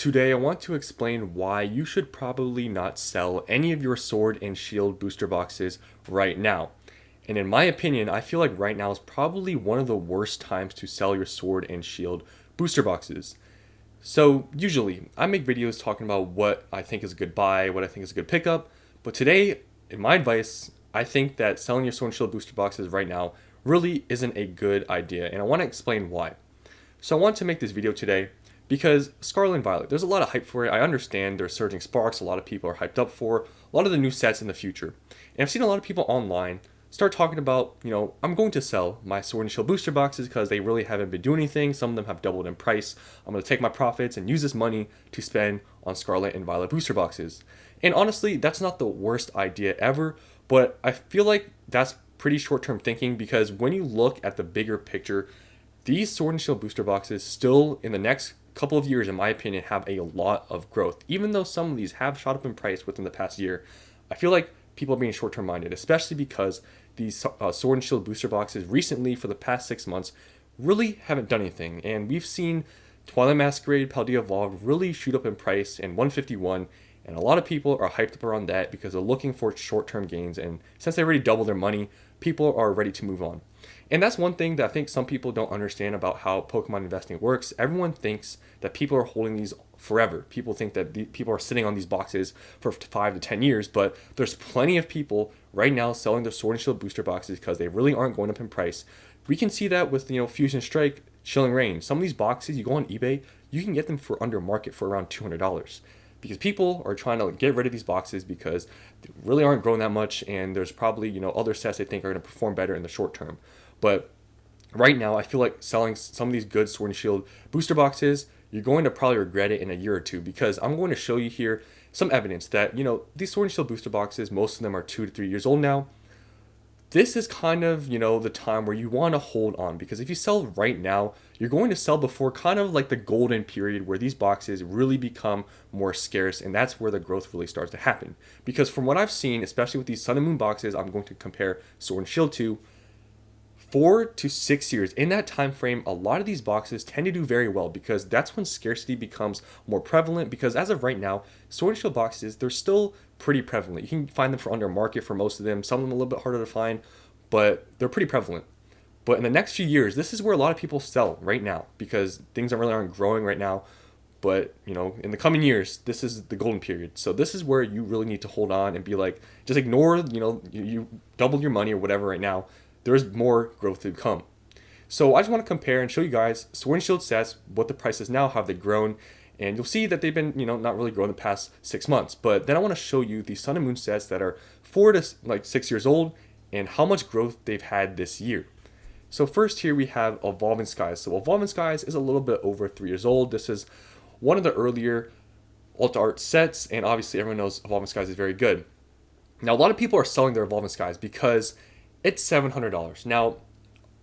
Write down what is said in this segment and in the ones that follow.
Today I want to explain why you should probably not sell any of your Sword and Shield booster boxes right now. And in my opinion, I feel like right now is probably one of the worst times to sell your Sword and Shield booster boxes. So usually I make videos talking about what I think is a good buy, what I think is a good pickup, but today, in my advice, I think that selling your Sword and Shield booster boxes right now really isn't a good idea, and I want to explain why. So I want to make this video today because Scarlet and Violet, there's a lot of hype for it. I understand there's surging sparks, a lot of people are hyped up for a lot of the new sets in the future. And I've seen a lot of people online start talking about, I'm going to sell my Sword and Shield booster boxes because they really haven't been doing anything. Some of them have doubled in price. I'm going to take my profits and use this money to spend on Scarlet and Violet booster boxes. And honestly, that's not the worst idea ever, but I feel like that's pretty short-term thinking because when you look at the bigger picture, these Sword and Shield booster boxes still, in the next couple of years, in my opinion, have a lot of growth. Even though some of these have shot up in price within the past year, I feel like people are being short-term minded, especially because these Sword and Shield booster boxes recently, for the past 6 months, really haven't done anything. And we've seen Twilight Masquerade, Paldea Evolved really shoot up in price in 151, and a lot of people are hyped up around that because they're looking for short-term gains. And since they already doubled their money, people are ready to move on. And that's one thing that I think some people don't understand about how Pokemon investing works. Everyone thinks that people are holding these forever. People think that people are sitting on these boxes for 5 to 10 years, but there's plenty of people right now selling their Sword and Shield booster boxes because they really aren't going up in price. We can see that with, Fusion Strike, Chilling Reign. Some of these boxes, you go on eBay, you can get them for under market for around $200 because people are trying to get rid of these boxes because they really aren't growing that much, and there's probably, other sets they think are going to perform better in the short term. But right now, I feel like selling some of these good Sword and Shield booster boxes, you're going to probably regret it in a year or two because I'm going to show you here some evidence that, these Sword and Shield booster boxes, most of them are 2 to 3 years old now. This is kind of, the time where you want to hold on because if you sell right now, you're going to sell before kind of like the golden period where these boxes really become more scarce, and that's where the growth really starts to happen. Because from what I've seen, especially with these Sun and Moon boxes, I'm going to compare Sword and Shield to, 4 to 6 years. In that time frame, a lot of these boxes tend to do very well because that's when scarcity becomes more prevalent, because as of right now, Sword and Shield boxes, they're still pretty prevalent. You can find them for under market for most of them. Some of them a little bit harder to find, but they're pretty prevalent. But in the next few years, this is where a lot of people sell right now because things aren't growing right now. But, in the coming years, this is the golden period. So this is where you really need to hold on and be like, just ignore, you doubled your money or whatever right now. There's more growth to come. So I just want to compare and show you guys Sword and Shield sets, what the price is now, how they've grown, and you'll see that they've been, not really growing the past 6 months. But then I want to show you the Sun and Moon sets that are 4 to 6 years old and how much growth they've had this year. So first here we have Evolving Skies. So Evolving Skies is a little bit over 3 years old. This is one of the earlier Ultra Art sets, and obviously everyone knows Evolving Skies is very good. Now a lot of people are selling their Evolving Skies because it's $700. Now,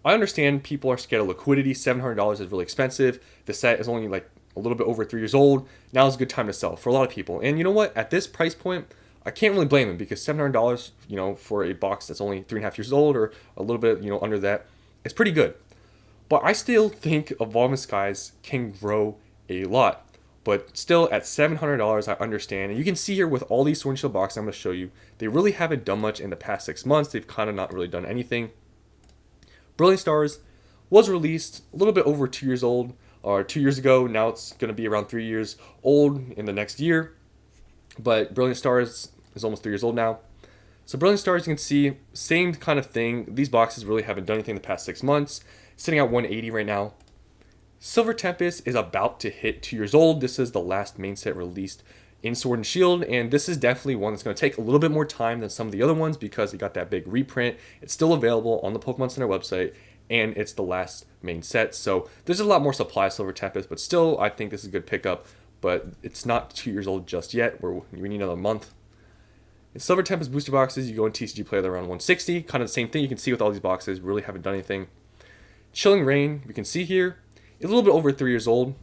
I understand people are scared of liquidity. $700 is really expensive. The set is only like a little bit over 3 years old. Now is a good time to sell for a lot of people. And you know what? At this price point, I can't really blame them because $700, for a box that's only 3.5 years old or a little bit, under that, it's pretty good. But I still think Evolving Skies can grow a lot. But still, at $700, I understand. And you can see here with all these Sword and Shield boxes I'm going to show you, they really haven't done much in the past 6 months. They've kind of not really done anything. Brilliant Stars was released a little bit over 2 years old, or 2 years ago. Now it's going to be around 3 years old in the next year. But Brilliant Stars is almost 3 years old now. So Brilliant Stars, you can see, same kind of thing. These boxes really haven't done anything in the past 6 months. Sitting at 180 right now. Silver Tempest is about to hit 2 years old. This is the last main set released in Sword and Shield, and this is definitely one that's going to take a little bit more time than some of the other ones because it got that big reprint. It's still available on the Pokemon Center website, and it's the last main set. So there's a lot more supply of Silver Tempest, but still, I think this is a good pickup. But it's not 2 years old just yet. We need another month. In Silver Tempest booster boxes, you go in TCG Player, they're around 160. Kind of the same thing you can see with all these boxes. Really haven't done anything. Chilling Reign, we can see here, it's a little bit over 3 years old.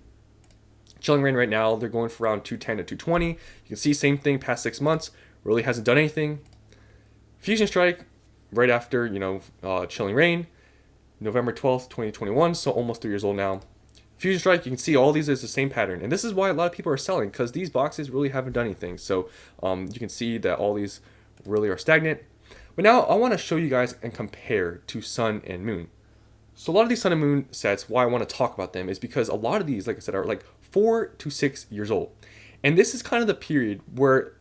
Chilling Reign right now, they're going for around 210 to 220. You can see same thing past 6 months. Really hasn't done anything. Fusion Strike, right after, Chilling Reign, November 12th, 2021, so almost 3 years old now. Fusion Strike, you can see all these is the same pattern. And this is why a lot of people are selling, because these boxes really haven't done anything. So you can see that all these really are stagnant. But now I want to show you guys and compare to Sun and Moon. So a lot of these Sun and Moon sets, why I want to talk about them is because a lot of these, like I said, are like 4 to 6 years old. And this is kind of the period where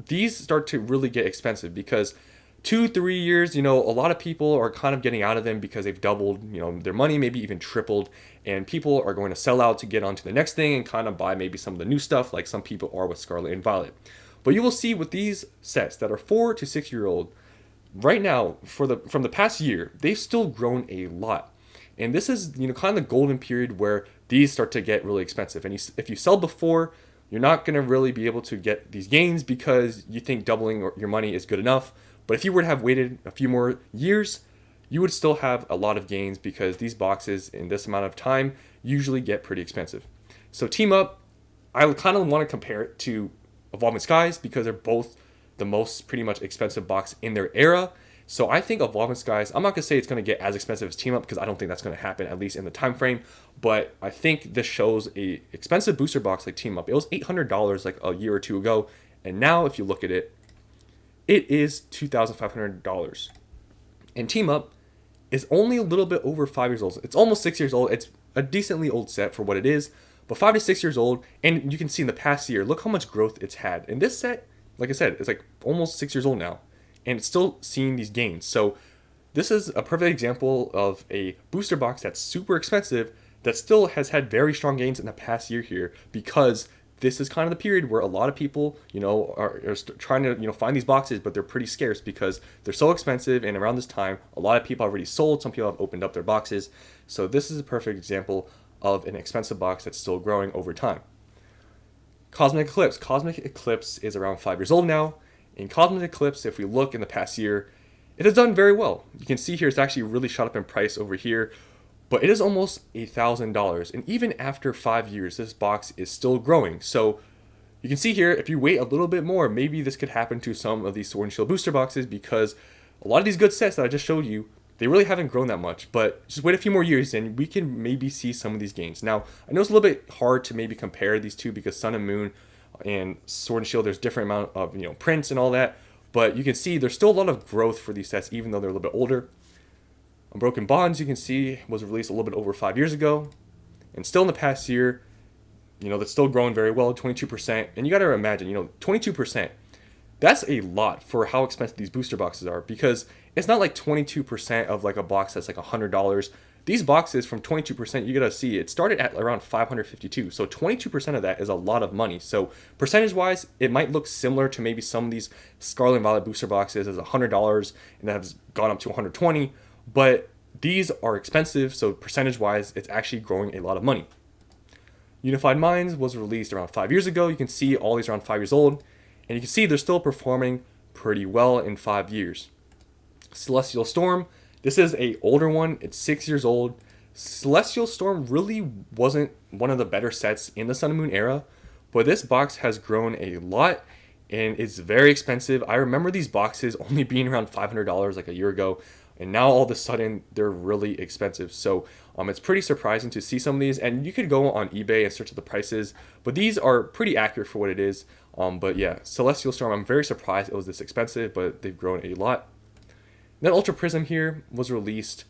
these start to really get expensive, because 2-3 years, a lot of people are kind of getting out of them because they've doubled, their money, maybe even tripled, and people are going to sell out to get on to the next thing and kind of buy maybe some of the new stuff, like some people are with Scarlet and Violet. But you will see with these sets that are 4 to 6 year old, right now, from the past year, they've still grown a lot. And this is, kind of the golden period where these start to get really expensive. And if you sell before, you're not going to really be able to get these gains because you think doubling your money is good enough. But if you were to have waited a few more years, you would still have a lot of gains, because these boxes in this amount of time usually get pretty expensive. So Team Up, I kind of want to compare it to Evolving Skies, because they're both the most pretty much expensive box in their era. So I think Evolving Skies, I'm not going to say it's going to get as expensive as Team Up, because I don't think that's going to happen, at least in the time frame. But I think this shows a expensive booster box like Team Up. It was $800 like a year or two ago. And now if you look at it, it is $2,500. And Team Up is only a little bit over 5 years old. It's almost 6 years old. It's a decently old set for what it is, but 5 to 6 years old. And you can see in the past year, look how much growth it's had. And this set, like I said, it's like almost 6 years old now, and it's still seeing these gains. So this is a perfect example of a booster box that's super expensive that still has had very strong gains in the past year here, because this is kind of the period where a lot of people, are trying to, find these boxes, but they're pretty scarce because they're so expensive. And around this time, a lot of people already sold. Some people have opened up their boxes. So this is a perfect example of an expensive box that's still growing over time. Cosmic Eclipse. Cosmic Eclipse is around 5 years old now. In Cosmic Eclipse, if we look in the past year, it has done very well. You can see here it's actually really shot up in price over here, but it is almost $1,000. And even after 5 years, this box is still growing. So you can see here, if you wait a little bit more, maybe this could happen to some of these Sword and Shield booster boxes, because a lot of these good sets that I just showed you, they really haven't grown that much. But just wait a few more years and we can maybe see some of these gains. Now, I know it's a little bit hard to maybe compare these two, because Sun and Moon and Sword and Shield, there's different amount of prints and all that. But you can see there's still a lot of growth for these sets, even though they're a little bit older. Unbroken Bonds, you can see, was released a little bit over 5 years ago, and still in the past year, that's still growing very well, 22%. And you got to imagine, 22%, that's a lot for how expensive these booster boxes are, because it's not like 22% of like a box that's like $100. These boxes from 22%, you got to see, it started at around 552. So 22% of that is a lot of money. So percentage-wise, it might look similar to maybe some of these Scarlet and Violet booster boxes as $100, and that has gone up to 120. But these are expensive, so percentage-wise, it's actually growing a lot of money. Unified Minds was released around 5 years ago. You can see all these around 5 years old, and you can see they're still performing pretty well in 5 years. Celestial Storm, this is a older one. It's 6 years old. Celestial Storm really wasn't one of the better sets in the Sun and Moon era, but this box has grown a lot, and it's very expensive. I remember these boxes only being around $500 like a year ago. And now all of a sudden, they're really expensive. So it's pretty surprising to see some of these. And you could go on eBay and search the prices. But these are pretty accurate for what it is. But yeah, Celestial Storm, I'm very surprised it was this expensive. But they've grown a lot. Then Ultra Prism here was released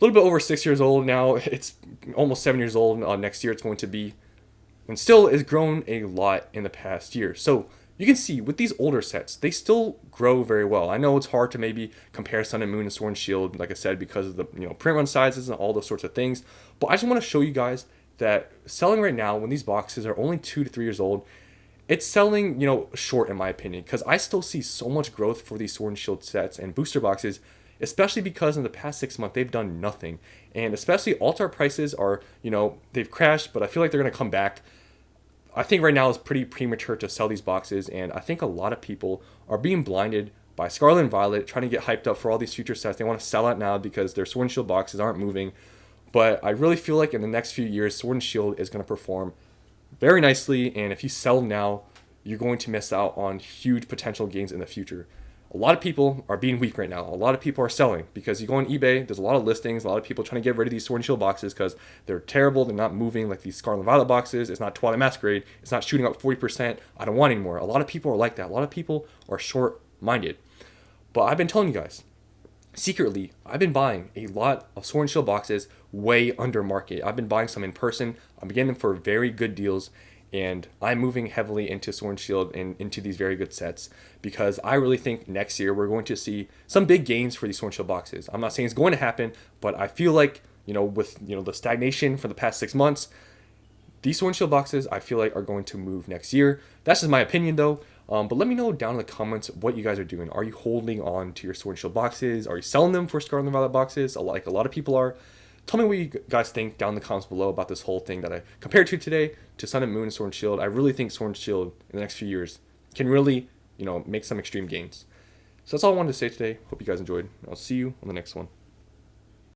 a little bit over 6 years old now. It's almost 7 years old. Next year it's going to be. And still has grown a lot in the past year. So you can see with these older sets, they still grow very well. I know it's hard to maybe compare Sun and Moon and Sword and Shield, like I said, because of the print run sizes and all those sorts of things. But I just want to show you guys that selling right now, when these boxes are only 2 to 3 years old, it's selling short in my opinion, because I still see so much growth for these Sword and Shield sets and booster boxes, especially because in the past 6 months they've done nothing, and especially Altar prices are they've crashed, but I feel like they're gonna come back. I think right now it's pretty premature to sell these boxes, and I think a lot of people are being blinded by Scarlet and Violet, trying to get hyped up for all these future sets. They want to sell out now because their Sword and Shield boxes aren't moving. But I really feel like in the next few years, Sword and Shield is going to perform very nicely, and if you sell now, you're going to miss out on huge potential gains in the future. a lot of people are being weak right now. A lot of people are selling because you go on eBay, there's a lot of listings, a lot of people trying to get rid of these Sword and Shield boxes because they're terrible, they're not moving like these Scarlet and Violet boxes, it's not Twilight Masquerade, it's not shooting up 40%, I don't want anymore. A lot of people are like that. A lot of people are short-minded. But I've been telling you guys, secretly, I've been buying a lot of Sword and Shield boxes way under market. I've been buying some in person. I'm getting them for very good deals, and I'm moving heavily into Sword and Shield and into these very good sets because I really think next year we're going to see some big gains for these Sword and Shield boxes. I'm not saying it's going to happen, but I feel like, with the stagnation for the past 6 months, these Sword and Shield boxes I feel like are going to move next year. That's just my opinion though. But let me know down in the comments what you guys are doing. Are you holding on to your Sword and Shield boxes? Are you selling them for Scarlet and Violet boxes, like a lot of people are? Tell me what you guys think down in the comments below about this whole thing that I compared to today to Sun and Moon and Sword and Shield. I really think Sword and Shield in the next few years can really, make some extreme gains. So that's all I wanted to say today. Hope you guys enjoyed. I'll see you on the next one.